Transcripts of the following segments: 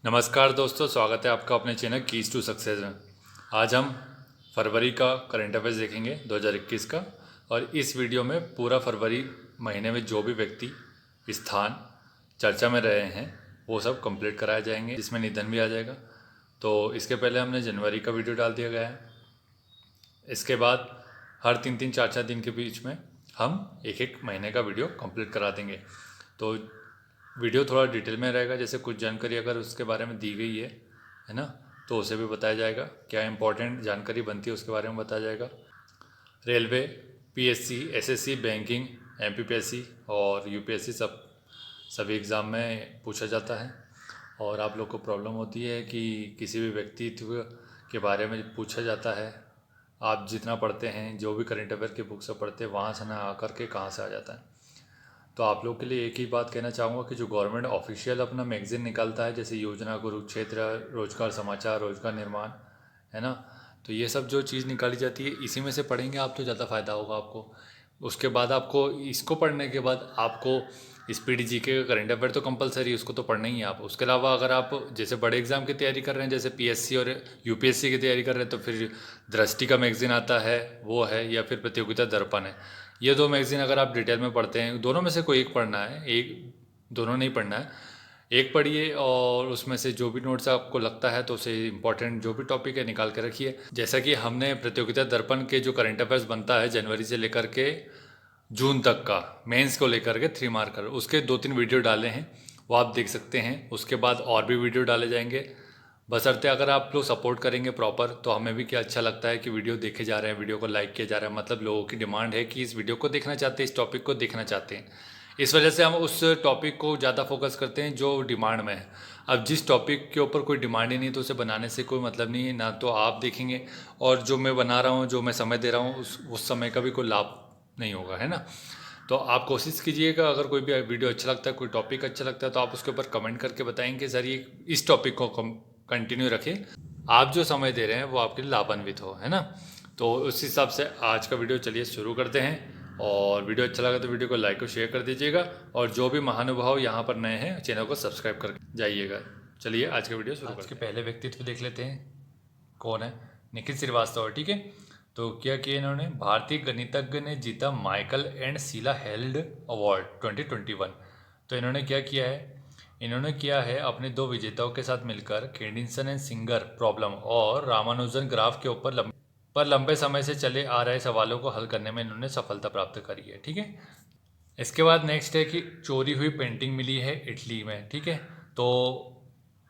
नमस्कार दोस्तों, स्वागत है आपका अपने चैनल कीज टू सक्सेस में। आज हम फरवरी का करंट अफेयर्स देखेंगे 2021 का। और इस वीडियो में पूरा फरवरी महीने में जो भी व्यक्ति स्थान चर्चा में रहे हैं वो सब कंप्लीट कराए जाएंगे, जिसमें निधन भी आ जाएगा। तो इसके पहले हमने जनवरी का वीडियो डाल दिया गया है। इसके बाद हर 3-4 दिन के बीच में हम एक एक महीने का वीडियो कंप्लीट करा देंगे। तो वीडियो थोड़ा डिटेल में रहेगा, जैसे कुछ जानकारी अगर उसके बारे में दी गई है ना, तो उसे भी बताया जाएगा। क्या इंपॉर्टेंट जानकारी बनती है उसके बारे में बताया जाएगा। Railway, PSC, SSC, banking, MPPSC और यूपीएससी सभी एग्ज़ाम में पूछा जाता है। और आप लोग को प्रॉब्लम होती है कि किसी भी व्यक्तित्व के बारे में पूछा जाता है, आप जितना पढ़ते हैं, जो भी करंट अफेयर की बुक से पढ़ते हैं, वहाँ से ना आकर के कहाँ से आ जाता है। तो आप लोग के लिए एक ही बात कहना चाहूँगा कि जो गवर्नमेंट ऑफिशियल अपना मैगज़ीन निकालता है, जैसे योजना, कुरुक्षेत्र, रोजगार समाचार, रोजगार निर्माण, है ना, तो ये सब जो चीज़ निकाली जाती है इसी में से पढ़ेंगे आप तो ज़्यादा फ़ायदा होगा आपको। उसके बाद आपको इसको पढ़ने के बाद आपको स्पीड जीके का करंट अफेयर तो कंपलसरी, उसको तो पढ़ना ही है आप। उसके अलावा अगर आप जैसे बड़े एग्ज़ाम की तैयारी कर रहे हैं, जैसे पीएससी और यूपीएससी की तैयारी कर रहे हैं, तो फिर दृष्टि का मैगज़ीन आता है वो है, या फिर प्रतियोगिता दर्पण है। ये दो मैगज़ीन अगर आप डिटेल में पढ़ते हैं, दोनों में से कोई एक पढ़ना है, एक दोनों नहीं पढ़ना है, एक पढ़िए और उसमें से जो भी नोट्स आपको लगता है तो उसे इंपॉर्टेंट जो भी टॉपिक है निकाल के रखिए। जैसा कि हमने प्रतियोगिता दर्पण के जो करंट अफेयर्स बनता है जनवरी से लेकर के जून तक का, मेंस को लेकर के 3 मार्कर, उसके 2-3 वीडियो डाले हैं, वो आप देख सकते हैं। उसके बाद और भी वीडियो डाले जाएंगे, बशर्ते अगर आप लोग सपोर्ट करेंगे प्रॉपर, तो हमें भी क्या अच्छा लगता है कि वीडियो देखे जा रहे हैं, वीडियो को लाइक किया जा रहा है, मतलब लोगों की डिमांड है कि इस वीडियो को देखना चाहते हैं, इस टॉपिक को देखना चाहते हैं। इस वजह से हम उस टॉपिक को ज़्यादा फोकस करते हैं जो डिमांड में है। अब जिस टॉपिक के ऊपर कोई डिमांड ही नहीं तो उसे बनाने से कोई मतलब नहीं है, ना तो आप देखेंगे और जो मैं बना रहा हूँ, जो मैं समय दे रहा हूँ, उस समय का भी कोई लाभ नहीं होगा, है ना। तो आप कोशिश कीजिएगा, अगर कोई भी वीडियो अच्छा लगता है, कोई टॉपिक अच्छा लगता है, तो आप उसके ऊपर कमेंट करके बताएंगे सर ये इस टॉपिक को कंटिन्यू रखें। आप जो समय दे रहे हैं वो आपके लिए लाभान्वित हो, है ना। तो उस हिसाब से आज का वीडियो चलिए शुरू करते हैं। और वीडियो अच्छा लगा तो वीडियो को लाइक और शेयर कर दीजिएगा, और जो भी महानुभाव यहाँ पर नए हैं चैनल को सब्सक्राइब कर जाइएगा। चलिए आज का वीडियो शुरू करते हैं। पहले व्यक्तित्व देख लेते हैं कौन है। निखिल श्रीवास्तव, ठीक है। तो क्या किया इन्होंने, भारतीय गणितज्ञ ने जीता Michael and Sheila Held award 2021। तो इन्होंने क्या किया है, इन्होंने किया है अपने 2 विजेताओं के साथ मिलकर केडिंसन एंड सिंगर प्रॉब्लम और रामानुजन ग्राफ के ऊपर लंबे समय से चले आ रहे सवालों को हल करने में इन्होंने सफलता प्राप्त करी है, ठीक है। इसके बाद नेक्स्ट है कि चोरी हुई पेंटिंग मिली है इटली में, ठीक है। तो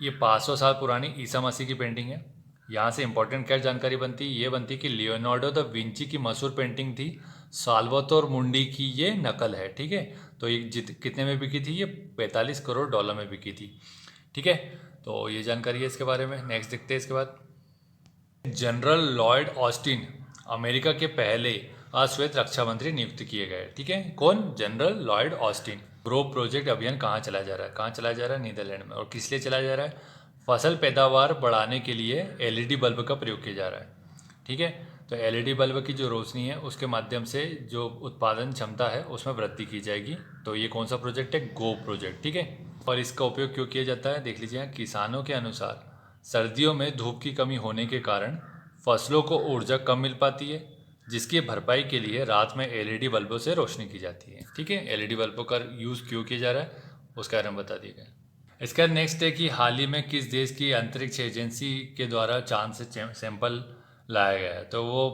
ये 500 साल पुरानी ईसा मसीह की पेंटिंग है। यहाँ से इंपॉर्टेंट क्या जानकारी बनती है, ये बनती है कि लियोनार्डो द विंची की मशहूर पेंटिंग थी साल्वातोर मुंडी की ये नकल है, ठीक है। तो ये कितने में बिकी थी, ये 45 करोड़ डॉलर में बिकी थी, ठीक है। तो ये जानकारी है इसके बारे में। नेक्स्ट देखते हैं इसके बाद। जनरल लॉयड ऑस्टिन अमेरिका के पहले अश्वेत रक्षा मंत्री नियुक्त किए गए, ठीक है। कौन, general Lloyd Austin. Grove project अभियान कहाँ चलाया जा रहा है, कहाँ चलाया जा रहा है, नीदरलैंड में। और किस लिए चलाया जा रहा है, फसल पैदावार बढ़ाने के लिए एलईडी बल्ब का प्रयोग किया जा रहा है, ठीक है। तो एलईडी बल्ब की जो रोशनी है उसके माध्यम से जो उत्पादन क्षमता है उसमें वृद्धि की जाएगी। तो ये कौन सा प्रोजेक्ट है, गो प्रोजेक्ट, ठीक है। और इसका उपयोग क्यों किया जाता है, देख लीजिए। किसानों के अनुसार सर्दियों में धूप की कमी होने के कारण फसलों को ऊर्जा कम मिल पाती है, जिसकी भरपाई के लिए रात में एलईडी बल्बों से रोशनी की जाती है, ठीक है। एलईडी बल्बों का यूज़ क्यों किया जा रहा है उसके बारे में बता दिया गया। इसका नेक्स्ट है कि हाल ही में किस देश की अंतरिक्ष एजेंसी के द्वारा चांद से सैंपल लाया गया है। तो वो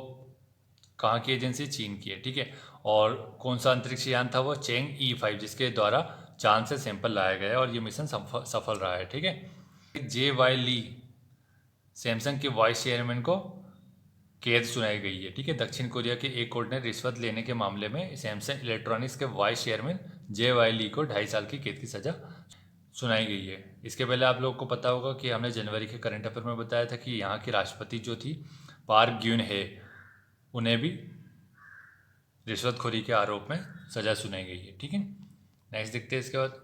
कहाँ की एजेंसी, चीन की है, ठीक है। और कौन सा अंतरिक्ष यान था, वो चेंग E5, जिसके द्वारा चांद से सैंपल लाया गया है और ये मिशन सफल रहा है, ठीक है। JY ली सैमसंग के वाइस चेयरमैन को कैद सुनाई गई है, ठीक है। दक्षिण कोरिया के एक कोर्ट ने रिश्वत लेने के मामले में सैमसंग इलेक्ट्रॉनिक्स के वाइस चेयरमैन JY ली को 2.5 साल की कैद की सजा सुनाई गई है। इसके पहले आप लोगों को पता होगा कि हमने जनवरी के करंट अफेयर में बताया था कि यहाँ की राष्ट्रपति जो थी पार्क ग्यून हे, उन्हें भी रिश्वतखोरी के आरोप में सजा सुनाई गई है, ठीक है। नेक्स्ट देखते हैं इसके बाद।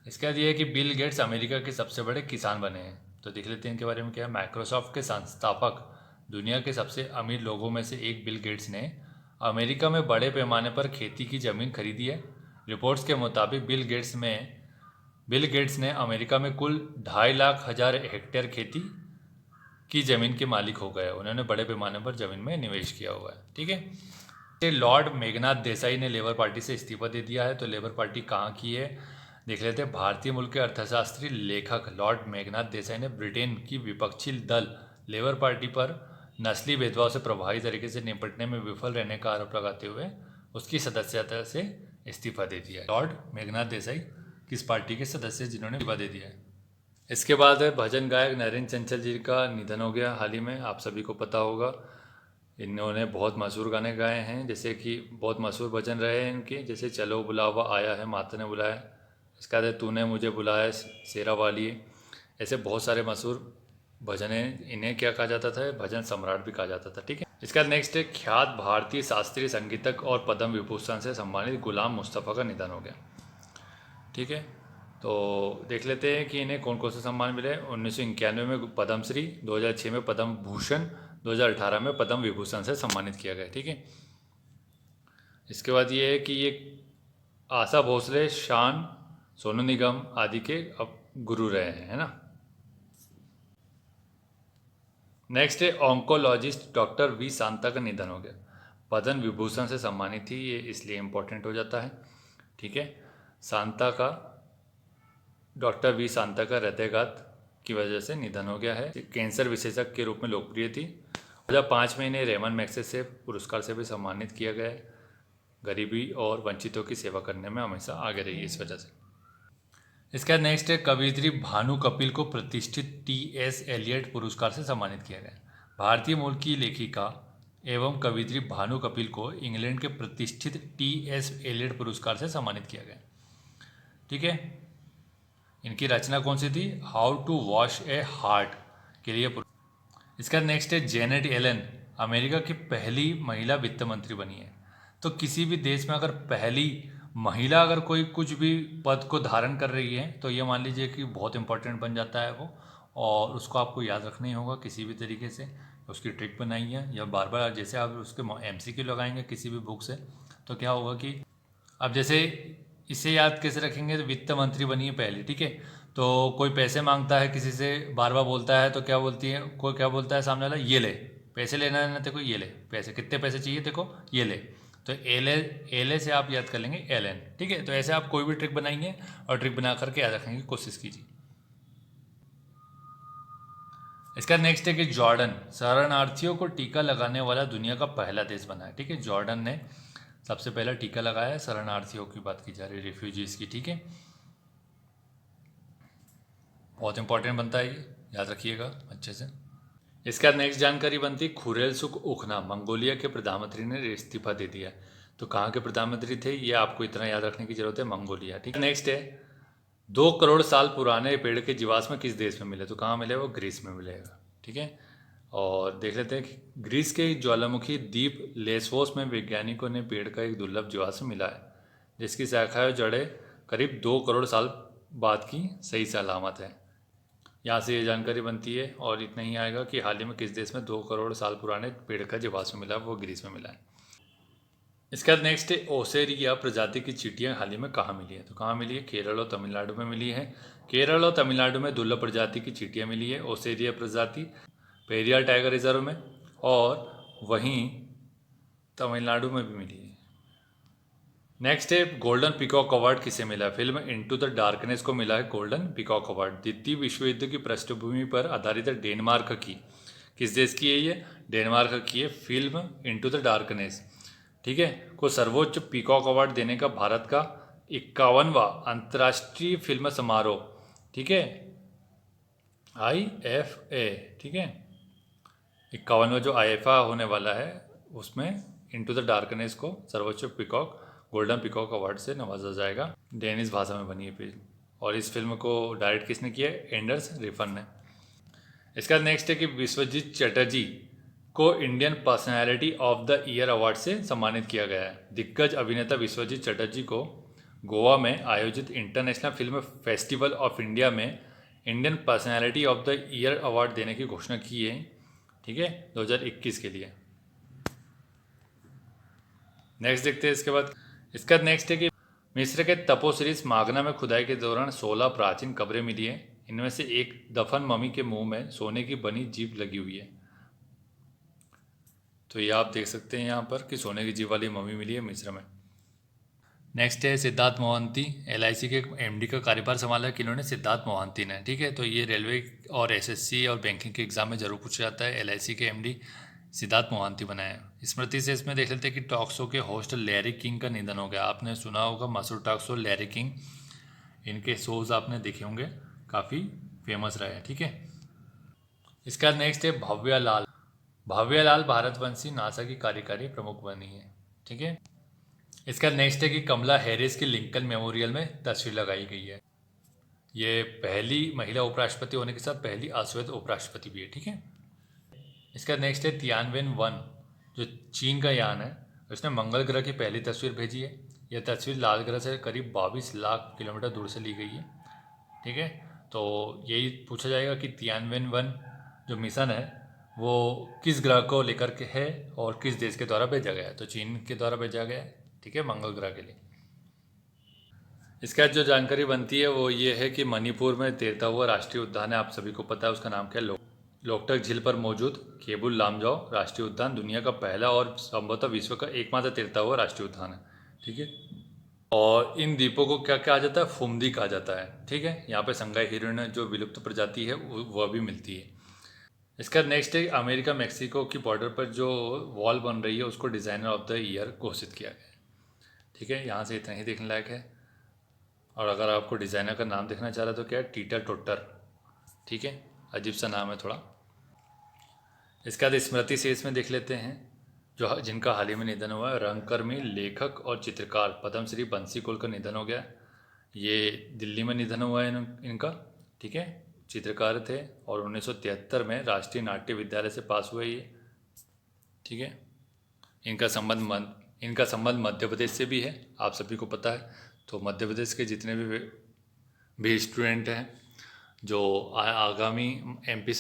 इसके बाद ये है कि बिल गेट्स अमेरिका के सबसे बड़े किसान बने हैं। तो देख लेते हैं इनके बारे में क्या है। माइक्रोसॉफ्ट के संस्थापक, दुनिया के सबसे अमीर लोगों में से एक बिल गेट्स ने अमेरिका में बड़े पैमाने पर खेती की ज़मीन खरीदी है। रिपोर्ट्स के मुताबिक बिल गेट्स में बिल गेट्स ने अमेरिका में कुल 2.5 लाख हेक्टेयर खेती की ज़मीन के मालिक हो गए। उन्होंने बड़े पैमाने पर ज़मीन में निवेश किया हुआ है। ठीक है। लॉर्ड मेघनाथ देसाई ने लेबर पार्टी से इस्तीफा दे दिया है। तो लेबर पार्टी कहाँ की है देख लेते हैं। भारतीय मूल के अर्थशास्त्री लेखक लॉर्ड मेघनाथ देसाई ने ब्रिटेन की विपक्षी दल लेबर पार्टी पर नस्ली भेदभाव से प्रभावी तरीके से निपटने में विफल रहने का आरोप लगाते हुए उसकी सदस्यता से इस्तीफा दे दिया है। लॉर्ड मेघनाथ देसाई किस पार्टी के सदस्य जिन्होंने इस्तीफा दे दिया है। इसके बाद है भजन गायक नरेंद्र चंचल जी का निधन हो गया हाल ही में, आप सभी को पता होगा। इन्होंने बहुत मशहूर गाने गाए हैं, जैसे कि बहुत मशहूर भजन रहे हैं इनके, जैसे चलो बुलावा आया है माता ने बुलाया, इसका बाद तूने मुझे बुलाया शेरा वाली। ऐसे बहुत सारे मशहूर भजन हैं। इन्हें क्या कहा जाता था, भजन सम्राट भी कहा जाता था। ठीक है। इसका नेक्स्ट है ख्यात भारतीय शास्त्रीय संगीतक और पद्म विभूषण से सम्मानित गुलाम मुस्तफ़ा का निधन हो गया। ठीक है। तो देख लेते हैं कि इन्हें कौन कौन से सम्मान मिले। 1991 में पद्मश्री, 2006 में पद्म भूषण, 2018 में पद्म विभूषण से सम्मानित किया गया। ठीक है। इसके बाद ये है कि ये आशा भोसले, शान, सोनू निगम आदि के अब गुरु रहे हैं, है ना। नेक्स्ट है ऑन्कोलॉजिस्ट डॉक्टर वी शांता का निधन हो गया। पद्म विभूषण से सम्मानित थी, ये इसलिए इम्पोर्टेंट हो जाता है। ठीक है। शांता का, डॉक्टर वी शांता का हृदयघात की वजह से निधन हो गया है। कैंसर विशेषज्ञ के रूप में लोकप्रिय थी। 2005 में इन्हें रेमन मैग्सेसे पुरस्कार से भी सम्मानित किया गया है। गरीबी और वंचितों की सेवा करने में हमेशा आगे रही इस वजह से। इसका नेक्स्ट है कवयित्री भानु कपिल को प्रतिष्ठित टी.एस. एलियट पुरस्कार से सम्मानित किया गया। भारतीय मूल की लेखिका एवं कवयित्री भानु कपिल को इंग्लैंड के प्रतिष्ठित टी.एस. एलियट पुरस्कार से सम्मानित किया गया। ठीक है। इनकी रचना कौन सी थी, how to wash a heart के लिए। इसका नेक्स्ट है जेनेट एलन अमेरिका की पहली महिला वित्त मंत्री बनी है। तो किसी भी देश में अगर पहली महिला अगर कोई कुछ भी पद को धारण कर रही है तो ये मान लीजिए कि बहुत इंपॉर्टेंट बन जाता है वो, और उसको आपको याद रखना ही होगा किसी भी तरीके से। उसकी ट्रिक बनाई है या बार बार जैसे आप उसके MCQ लगाएंगे किसी भी बुक से, तो क्या होगा कि अब जैसे इसे याद कैसे रखेंगे, तो वित्त मंत्री बनी है पहली। ठीक है। तो कोई पैसे मांगता है किसी से, बार बार बोलता है, तो क्या बोलती है, कोई क्या बोलता है सामने वाला, ये ले पैसे, लेना है ना तेरे को, ये ले पैसे, कितने पैसे चाहिए तेरे को, ये ले। तो एल से आप याद कर लेंगे LN। ठीक है। तो ऐसे आप कोई भी ट्रिक बनाएंगे और ट्रिक बना करके याद रखने की कोशिश कीजिए। इसका नेक्स्ट है कि जॉर्डन शरणार्थियों को टीका लगाने वाला दुनिया का पहला देश बना है। ठीक है। जॉर्डन ने सबसे पहला टीका लगाया है, शरणार्थियों की बात की जा रही है, रिफ्यूजीज की। ठीक है। बहुत इंपॉर्टेंट बनता है, ये याद रखिएगा अच्छे से। इसका नेक्स्ट जानकारी बनती, खुरेलसुख उखना मंगोलिया के प्रधानमंत्री ने इस्तीफा दे दिया। तो कहाँ के प्रधानमंत्री थे, ये आपको इतना याद रखने की जरूरत है, मंगोलिया। ठीक है। नेक्स्ट है 2 करोड़ साल पुराने पेड़ के जीवाश्म किस देश में मिले। तो कहाँ मिले, वो ग्रीस में मिलेगा। ठीक है। और देख लेते हैं कि ग्रीस के ज्वालामुखी द्वीप लेसवोस में वैज्ञानिकों ने पेड़ का एक दुर्लभ जीवाश्म मिला है, जिसकी शाखाएं और जड़ें करीब 2 करोड़ साल बाद की सही सलामत है। यहाँ से ये जानकारी बनती है। और इतना ही आएगा कि हाल ही में किस देश में 2 करोड़ साल पुराने पेड़ का जीवाश्म मिला, वो ग्रीस में मिला है। इसके बाद नेक्स्ट है ओसेरिया प्रजाति की चींटियाँ हाल ही में कहाँ मिली है। तो कहाँ मिली है, केरल और तमिलनाडु में मिली है। केरल और तमिलनाडु में दुर्लभ प्रजाति की चींटियाँ मिली है, ओसेरिया प्रजाति, पेरियार टाइगर रिजर्व में, और वहीं तमिलनाडु में भी मिली है। नेक्स्ट है गोल्डन पीकॉक अवार्ड किसे मिला है। फिल्म इनटू द डार्कनेस को मिला है गोल्डन पीकॉक अवार्ड। द्वितीय विश्व युद्ध की पृष्ठभूमि पर आधारित है, डेनमार्क की। किस देश की है ये, डेनमार्क की है फिल्म इनटू द डार्कनेस। ठीक है। को सर्वोच्च पीकॉक अवार्ड देने का भारत का 51वां अंतर्राष्ट्रीय फिल्म समारोह, ठीक है, IFA। ठीक है। 51वां जो IFA होने वाला है उसमें इनटू द डार्कनेस को सर्वोच्च पीकॉक गोल्डन पीकॉक अवार्ड से नवाजा जाएगा। डेनिश भाषा में बनी है फिल्म, और इस फिल्म को डायरेक्ट किसने किया है, एंडर्स रिफन ने। इसका नेक्स्ट है कि विश्वजीत चटर्जी को Indian personality of the year award से सम्मानित किया गया है। दिग्गज अभिनेता विश्वजीत चटर्जी को गोवा में आयोजित international film festival of India में Indian personality of the year award देने की घोषणा की है। ठीक है, 2021 के लिए। नेक्स्ट देखते हैं इसके बाद। इसका नेक्स्ट है कि मिस्र के तपोसिरिस मागना में खुदाई के दौरान 16 प्राचीन कब्रें मिली हैं। इनमें से एक दफन मम्मी के मुंह में सोने की बनी जीभ लगी हुई है। तो ये आप देख सकते हैं यहाँ पर कि सोने की जीभ वाली मम्मी मिली है मिस्र में। नेक्स्ट है सिद्धार्थ मोहंती। एलआईसी के एमडी का कार्यभार संभाला किन्होंने? सिद्धार्थ मोहंती ने। ठीक है, तो ये रेलवे और एसएससी और बैंकिंग के एग्जाम में जरूर पूछा जाता है। एलआईसी के एमडी सिद्धार्थ मोहंती बनाए हैं। स्मृति से इसमें देख लेते हैं कि टॉक शो के होस्ट लैरी किंग का निधन हो गया। आपने सुना होगा मशहूर टॉक शो लैरी किंग, इनके शोज आपने देखे होंगे, काफ़ी फेमस रहे। ठीक है, इसका नेक्स्ट है भव्या लाल। भव्या लाल भारतवंशी नासा की कार्यकारी प्रमुख बनी है। ठीक है, इसका नेक्स्ट है कि कमला हैरिस की लिंकन मेमोरियल में तस्वीर लगाई गई है। ये पहली महिला उपराष्ट्रपति होने के साथ पहली अश्वेत उपराष्ट्रपति भी है। ठीक है, इसका नेक्स्ट है तियानवेन 1, जो चीन का यान है, उसने मंगल ग्रह की पहली तस्वीर भेजी है। यह तस्वीर लाल ग्रह से करीब 22 लाख किलोमीटर दूर से ली गई है। ठीक है, तो यही पूछा जाएगा कि तियानवेन 1 जो मिशन है वो किस ग्रह को लेकर के है और किस देश के द्वारा भेजा गया है? तो चीन के द्वारा भेजा गया है। ठीक है, मंगल ग्रह के लिए। इसका जो जानकारी बनती है वो ये है कि मणिपुर में तैरता हुआ राष्ट्रीय उद्यान है, आप सभी को पता है उसका नाम क्या है, लोकटक झील पर मौजूद केबुल लामजाओ राष्ट्रीय उद्यान दुनिया का पहला और संभवतः विश्व का एकमात्र तैरता हुआ राष्ट्रीय उद्यान है। ठीक है, और इन द्वीपों को क्या कहा जाता है? फुमदी कहा जाता है। ठीक है, यहाँ पे संगाई हिरण जो विलुप्त प्रजाति है वह भी मिलती है। इसका नेक्स्ट है अमेरिका मेक्सिको की बॉर्डर पर जो वॉल बन रही है उसको डिज़ाइनर ऑफ द ईयर घोषित किया गया है। ठीक है, यहाँ से इतना ही देखने लायक है। और अगर आपको डिज़ाइनर का नाम देखना चाह रहा तो क्या है? टीटर टोटर। ठीक है, अजीब सा नाम है थोड़ा। इसके बाद स्मृति से इसमें देख लेते हैं जो जिनका हाल ही में निधन हुआ है। रंगकर्मी, लेखक और चित्रकार पद्मश्री बंसी कौल का निधन हो गया। ये दिल्ली में निधन हुआ है इनका। ठीक है, चित्रकार थे और 1973 में राष्ट्रीय नाट्य विद्यालय से पास हुए ये। ठीक है, इनका संबंध मध्य प्रदेश से भी है, आप सभी को पता है। तो मध्य प्रदेश के जितने भी स्टूडेंट हैं जो आगामी एमपी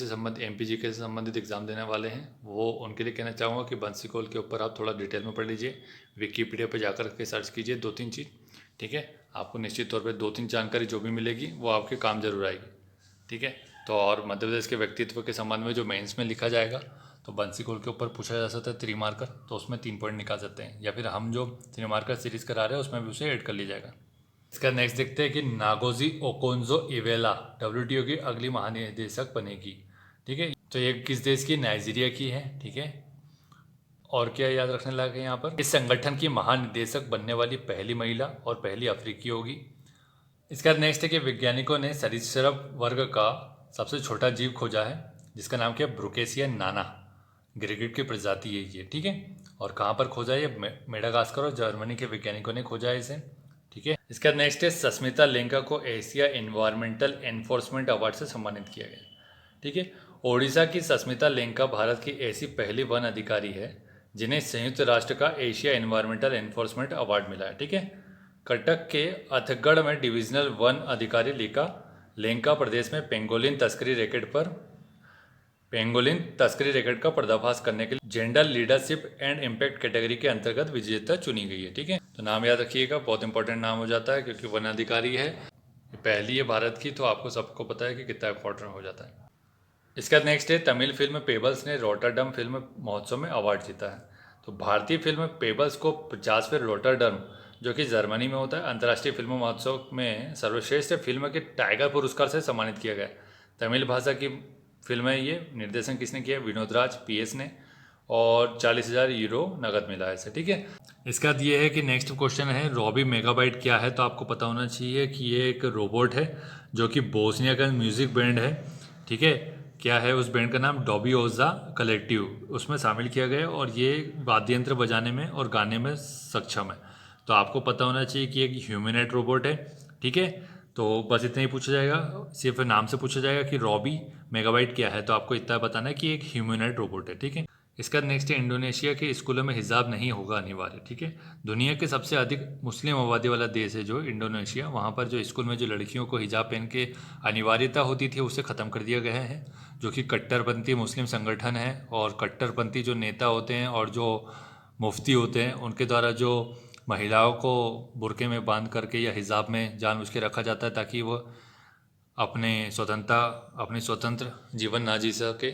जीके से संबंधित एग्ज़ाम देने वाले हैं, वो उनके लिए कहना चाहूँगा कि बंसी कौल के ऊपर आप थोड़ा डिटेल में पढ़ लीजिए। विकीपीडिया पर जाकर के सर्च कीजिए 2-3 चीज़। ठीक है, आपको निश्चित तौर पे 2-3 जानकारी जो भी मिलेगी वो आपके काम जरूर आएगी। ठीक है, तो और मध्य प्रदेश के व्यक्तित्व के संबंध में जो मेंस में लिखा जाएगा तो बंसी कौल के ऊपर पूछा जा सकता है 3 मार्कर, तो उसमें 3 पॉइंट निकाल सकते हैं, या फिर हम जो 3 मार्कर सीरीज करा रहे हैं उसमें भी उसे ऐड कर लिया जाएगा। इसका नेक्स्ट देखते हैं कि नागोजी ओकोंजो इवेला WTO की अगली महानिदेशक बनेगी। ठीक है, तो ये किस देश की? नाइजीरिया की है। ठीक है, और क्या याद रखने लायक है यहाँ पर? इस संगठन की महानिदेशक बनने वाली पहली महिला और पहली अफ्रीकी होगी। इसका नेक्स्ट है कि वैज्ञानिकों ने सरीसृप वर्ग का सबसे छोटा जीव खोजा है जिसका नाम क्या है? ब्रुकेसिया नाना। गिरगिट की प्रजाति है ये। ठीक है, और कहाँ पर खोजा है? ये मेडागास्कर और जर्मनी के वैज्ञानिकों ने खोजा है इसे। ठीक है, इसका नेक्स्ट है सस्मिता लेंका को एशिया एनवायरमेंटल एनफोर्समेंट अवार्ड से सम्मानित किया गया। ठीक है, ओडिशा की सस्मिता लेंका भारत की ऐसी पहली वन अधिकारी है जिन्हें संयुक्त राष्ट्र का एशिया एनवायरमेंटल एनफोर्समेंट अवार्ड मिला है। ठीक है, कटक के अथगढ़ में डिविजनल वन अधिकारी लेंका प्रदेश में पेंगोलिन तस्करी रैकेट का पर्दाफाश करने के लिए gender leadership and impact category के अंतर्गत विजेता चुनी गई है। ठीक है, तो नाम याद रखिएगा, बहुत इंपॉर्टेंट नाम हो जाता है क्योंकि वन अधिकारी है, पहली है भारत की, तो आपको सबको पता है कि कितना इंपॉर्टेंट हो जाता है। इसका नेक्स्ट है तमिल फिल्म पेबल्स ने रोटरडम फिल्म महोत्सव में अवार्ड जीता है। तो भारतीय फिल्म पेबल्स को 50वें रोटरडम जो कि जर्मनी में होता है अंतर्राष्ट्रीय फिल्म महोत्सव में सर्वश्रेष्ठ फिल्म के टाइगर पुरस्कार से सम्मानित किया गया। तमिल भाषा की फिल्म है ये। निर्देशन किसने किया? विनोद राज PS ने, और 40,000 यूरो नगद मिला है इसे। ठीक है, इसका ये है कि नेक्स्ट क्वेश्चन है रॉबी मेगाबाइट क्या है? तो आपको पता होना चाहिए कि ये एक रोबोट है जो कि बोस्निया का म्यूजिक बैंड है। ठीक है, क्या है उस बैंड का नाम? डॉबी ओजा कलेक्टिव, उसमें शामिल किया गया और ये वाद्य यंत्र बजाने में और गाने में सक्षम है। तो आपको पता होना चाहिए कि एक ह्यूमैनॉइड रोबोट है। ठीक है, तो बस इतना ही पूछा जाएगा, सिर्फ नाम से पूछा जाएगा कि रॉबी मेगाबाइट क्या है, तो आपको इतना बताना है कि एक ह्यूमैनॉइड रोबोट है। ठीक है, इसका नेक्स्ट है इंडोनेशिया के स्कूलों में हिजाब नहीं होगा अनिवार्य। ठीक है, दुनिया के सबसे अधिक मुस्लिम आबादी वाला देश है जो इंडोनेशिया, वहाँ पर जो स्कूल में जो लड़कियों को हिजाब पहन के अनिवार्यता होती थी उसे ख़त्म कर दिया गया है, जो कि कट्टरपंथी मुस्लिम संगठन है और कट्टरपंथी जो नेता होते हैं और जो मुफ्ती होते हैं उनके द्वारा जो महिलाओं को बुर्के में बांध करके या हिजाब में जानबूझ के रखा जाता है ताकि वो अपनी स्वतंत्र जीवन ना जी सके।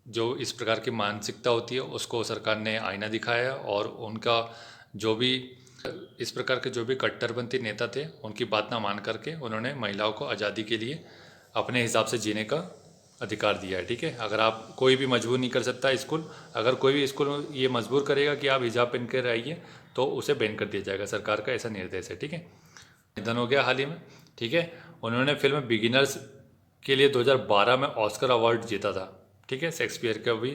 जो इस प्रकार की मानसिकता होती है उसको सरकार ने आईना दिखाया है और उनका जो भी इस प्रकार के जो भी कट्टरपंथी नेता थे उनकी बात ना मान करके उन्होंने महिलाओं को आज़ादी के लिए अपने हिसाब से जीने का अधिकार दिया है। ठीक है, अगर आप कोई भी मजबूर नहीं कर सकता स्कूल, अगर कोई भी स्कूल ये मजबूर करेगा कि आप हिजाब पहन कर आइए तो उसे बैन कर दिया जाएगा, सरकार का ऐसा निर्देश है। ठीक है, निधन हो गया हाल ही में। ठीक है, उन्होंने फिल्म बिगिनर्स के लिए 2012 में ऑस्कर अवार्ड जीता था। ठीक है, शेक्सपियर का भी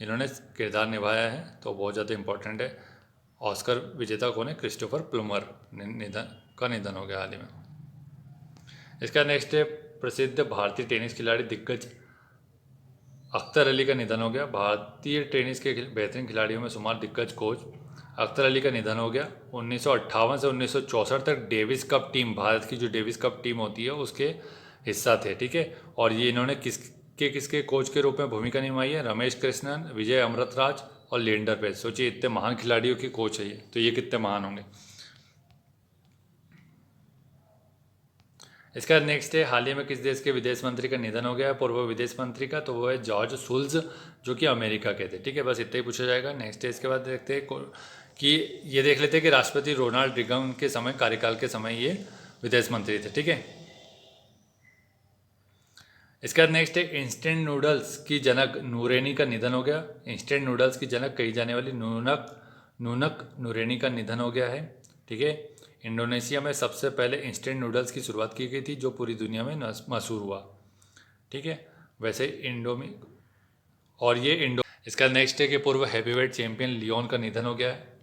इन्होंने किरदार निभाया है तो बहुत ज़्यादा इंपॉर्टेंट है। ऑस्कर विजेता कौन है? क्रिस्टोफर प्लमर निधन हो गया हाल ही में। इसका नेक्स्ट है प्रसिद्ध भारतीय टेनिस खिलाड़ी दिग्गज अख्तर अली का निधन हो गया। भारतीय टेनिस के बेहतरीन खिलाड़ियों में शुमार दिग्गज कोच अख्तर अली का निधन हो गया। 1958 से 1964 तक डेविस कप टीम, भारत की जो डेविस कप टीम होती है उसके हिस्सा थे। ठीक है, और ये इन्होंने किसके कोच के रूप में भूमिका निभाई है? रमेश कृष्णन, विजय अमृतराज और लिएंडर पेस। सोचिए इतने महान खिलाड़ियों के कोच है ये, तो ये कितने महान होंगे। इसका नेक्स्ट है हाल ही में किस देश के विदेश मंत्री का निधन हो गया है? पूर्व विदेश मंत्री का, तो वो है जॉर्ज शुल्ज जो कि अमेरिका के थे। ठीक है, बस इतना ही पूछा जाएगा। नेक्स्ट है इसके बाद देखते हैं कि ये देख लेते हैं कि राष्ट्रपति रोनाल्ड रिगन के समय कार्यकाल के समय ये विदेश मंत्री थे। ठीक है, इसके बाद नेक्स्ट है इंस्टेंट नूडल्स की जनक नूरेनी का निधन हो गया। इंस्टेंट नूडल्स की जनक कही जाने वाली नूनक नूरेनी का निधन हो गया है। ठीक है, इंडोनेशिया में सबसे पहले इंस्टेंट नूडल्स की शुरुआत की गई थी जो पूरी दुनिया में मशहूर हुआ। ठीक है, वैसे इसका नेक्स्ट है कि पूर्व हैवीवेट चैंपियन लियोन का निधन हो गया है।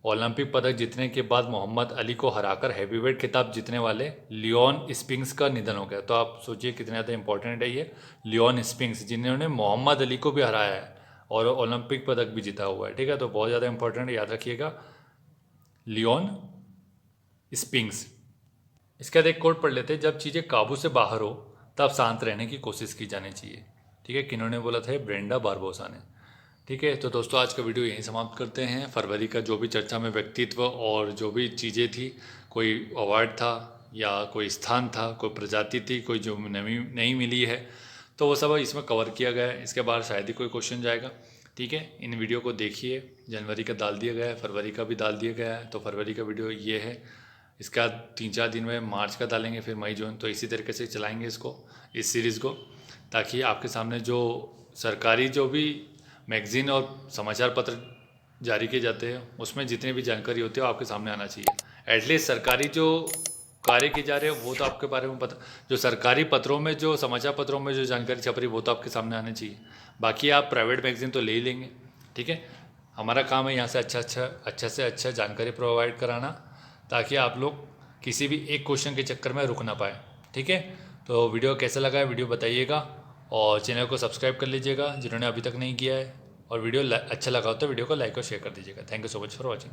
ओलंपिक पदक जीतने के बाद मोहम्मद अली को हराकर हैवीवेट खिताब जीतने वाले लियोन स्पिंक्स का निधन हो गया। तो आप सोचिए कितने ज़्यादा इंपॉर्टेंट है ये लियोन स्पिंक्स, जिन्होंने मोहम्मद अली को भी हराया है और ओलंपिक पदक भी जीता हुआ है। ठीक है, तो बहुत ज़्यादा इंपॉर्टेंट है, याद रखिएगा लियोन स्पिंक्स। इसका एक कोट पढ़ लेते हैं, जब चीज़ें काबू से बाहर हो तब शांत रहने की कोशिश की जानी चाहिए। ठीक है, किन्होंने बोला था? ब्रेंडा बारबोसा ने। ठीक है, तो दोस्तों आज का वीडियो यहीं समाप्त करते हैं। फरवरी का जो भी चर्चा में व्यक्तित्व और जो भी चीज़ें थी, कोई अवार्ड था या कोई स्थान था, कोई प्रजाति थी, कोई जो नहीं मिली है, तो वो सब इसमें कवर किया गया है। इसके बाद शायद ही कोई क्वेश्चन जाएगा। ठीक है, इन वीडियो को देखिए। जनवरी का डाल दिया गया है, फरवरी का भी डाल दिया गया है, तो फरवरी का वीडियो ये है। इसका 3-4 दिन में मार्च का डालेंगे, फिर मई जून, तो इसी तरीके से चलाएंगे इस सीरीज़ को, ताकि आपके सामने जो सरकारी जो भी मैगज़ीन और समाचार पत्र जारी किए जाते हैं उसमें जितनी भी जानकारी होती है वो आपके सामने आना चाहिए। एटलीस्ट सरकारी जो कार्य किए जा रहे हैं वो तो आपके बारे में पता, जो सरकारी पत्रों में जो समाचार पत्रों में जो जानकारी छप रही है वो तो आपके सामने आनी चाहिए। बाकी आप प्राइवेट मैगज़ीन तो ले ही लेंगे। ठीक है, हमारा काम है यहाँ से अच्छा से अच्छा जानकारी प्रोवाइड कराना, ताकि आप लोग किसी भी एक क्वेश्चन के चक्कर में रुक ना पाए। ठीक है, तो वीडियो कैसा लगा है वीडियो बताइएगा और चैनल को सब्सक्राइब कर लीजिएगा जिन्होंने अभी तक नहीं किया है, और वीडियो अच्छा लगा हो तो वीडियो को लाइक और शेयर कर दीजिएगा। Thank you so much for watching.